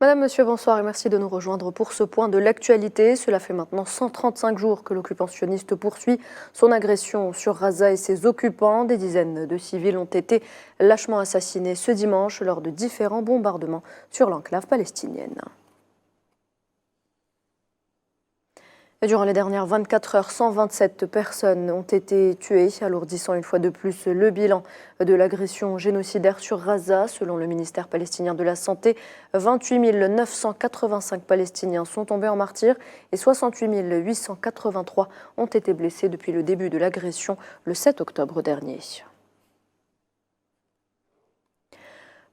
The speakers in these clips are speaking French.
Madame, Monsieur, bonsoir et merci de nous rejoindre pour ce point de l'actualité. Cela fait maintenant 135 jours que l'occupant sioniste poursuit son agression sur Gaza et ses occupants. Des dizaines de civils ont été lâchement assassinés ce dimanche lors de différents bombardements sur l'enclave palestinienne. Et durant les dernières 24 heures, 127 personnes ont été tuées, alourdissant une fois de plus le bilan de l'agression génocidaire sur Gaza. Selon le ministère palestinien de la Santé, 28 985 Palestiniens sont tombés en martyrs et 68 883 ont été blessés depuis le début de l'agression le 7 octobre dernier.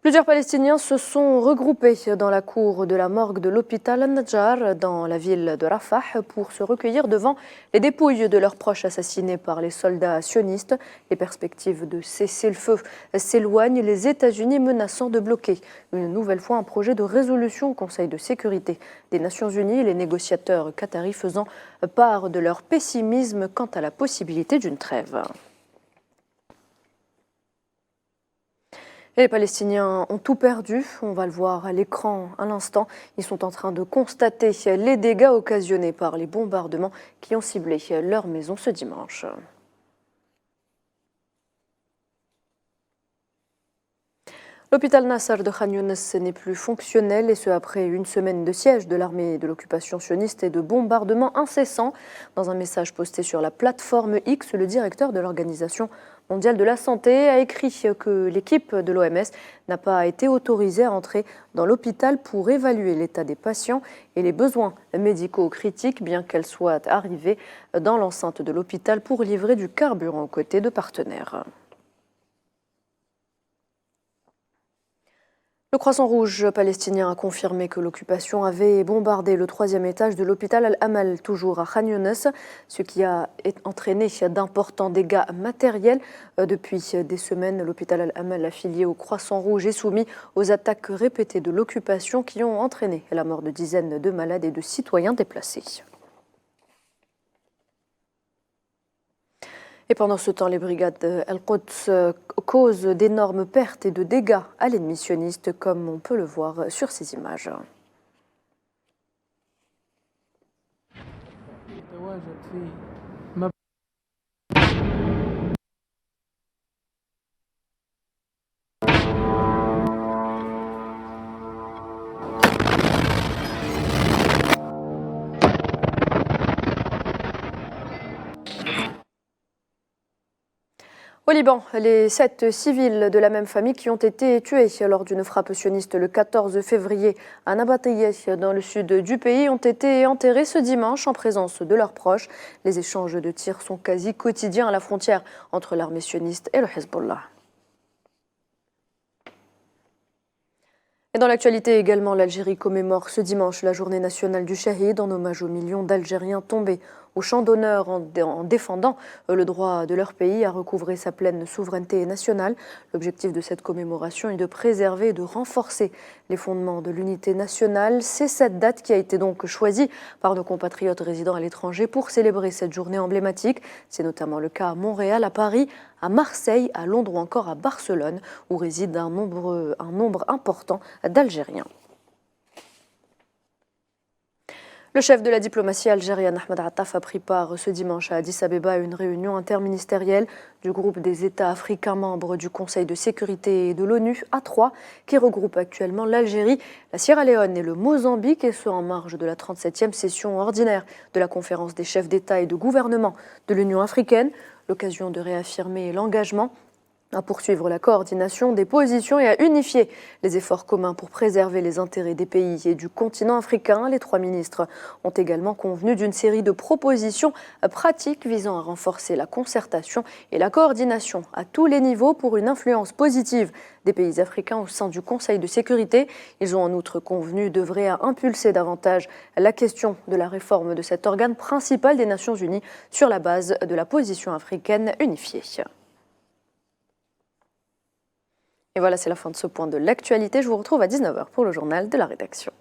Plusieurs Palestiniens se sont regroupés dans la cour de la morgue de l'hôpital Al-Najjar dans la ville de Rafah pour se recueillir devant les dépouilles de leurs proches assassinés par les soldats sionistes. Les perspectives de cessez-le-feu s'éloignent, les États-Unis menaçant de bloquer une nouvelle fois un projet de résolution au Conseil de sécurité des Nations Unies, les négociateurs qataris faisant part de leur pessimisme quant à la possibilité d'une trêve. Les Palestiniens ont tout perdu, on va le voir à l'écran à l'instant. Ils sont en train de constater les dégâts occasionnés par les bombardements qui ont ciblé leur maison ce dimanche. L'hôpital Nasser de Khan Younes n'est plus fonctionnel et ce après une semaine de siège de l'armée de l'occupation sioniste et de bombardements incessants. Dans un message posté sur la plateforme X, le directeur de l'Organisation mondiale de la santé a écrit que l'équipe de l'OMS n'a pas été autorisée à entrer dans l'hôpital pour évaluer l'état des patients et les besoins médicaux critiques, bien qu'elle soit arrivée dans l'enceinte de l'hôpital pour livrer du carburant aux côtés de partenaires. Le Croissant Rouge palestinien a confirmé que l'occupation avait bombardé le 3e étage de l'hôpital Al-Amal, toujours à Khan Younes, ce qui a entraîné d'importants dégâts matériels. Depuis des semaines, l'hôpital Al-Amal, affilié au Croissant Rouge, est soumis aux attaques répétées de l'occupation qui ont entraîné la mort de dizaines de malades et de citoyens déplacés. Et pendant ce temps, les brigades Al-Quds causent d'énormes pertes et de dégâts à l'ennemi sioniste, comme on peut le voir sur ces images. Au Liban, les 7 civils de la même famille qui ont été tués lors d'une frappe sioniste le 14 février à Nabateye, dans le sud du pays, ont été enterrés ce dimanche en présence de leurs proches. Les échanges de tirs sont quasi quotidiens à la frontière entre l'armée sioniste et le Hezbollah. Et dans l'actualité également, l'Algérie commémore ce dimanche la journée nationale du Shahid en hommage aux millions d'Algériens tombés au champ d'honneur en défendant le droit de leur pays à recouvrer sa pleine souveraineté nationale. L'objectif de cette commémoration est de préserver et de renforcer les fondements de l'unité nationale. C'est cette date qui a été donc choisie par nos compatriotes résidant à l'étranger pour célébrer cette journée emblématique. C'est notamment le cas à Montréal, à Paris, à Marseille, à Londres ou encore à Barcelone, où réside un nombre important d'Algériens. Le chef de la diplomatie algérienne, Ahmed Attaf, a pris part ce dimanche à Addis Abeba à une réunion interministérielle du groupe des États africains membres du Conseil de sécurité de l'ONU, A3, qui regroupe actuellement l'Algérie, la Sierra Leone et le Mozambique, et ce en marge de la 37e session ordinaire de la conférence des chefs d'État et de gouvernement de l'Union africaine. L'occasion de réaffirmer l'engagement à poursuivre la coordination des positions et à unifier les efforts communs pour préserver les intérêts des pays et du continent africain. Les 3 ministres ont également convenu d'une série de propositions pratiques visant à renforcer la concertation et la coordination à tous les niveaux pour une influence positive des pays africains au sein du Conseil de sécurité. Ils ont en outre convenu d'œuvrer à impulser davantage la question de la réforme de cet organe principal des Nations Unies sur la base de la position africaine unifiée. Et voilà, c'est la fin de ce point de l'actualité. Je vous retrouve à 19h pour le journal de la rédaction.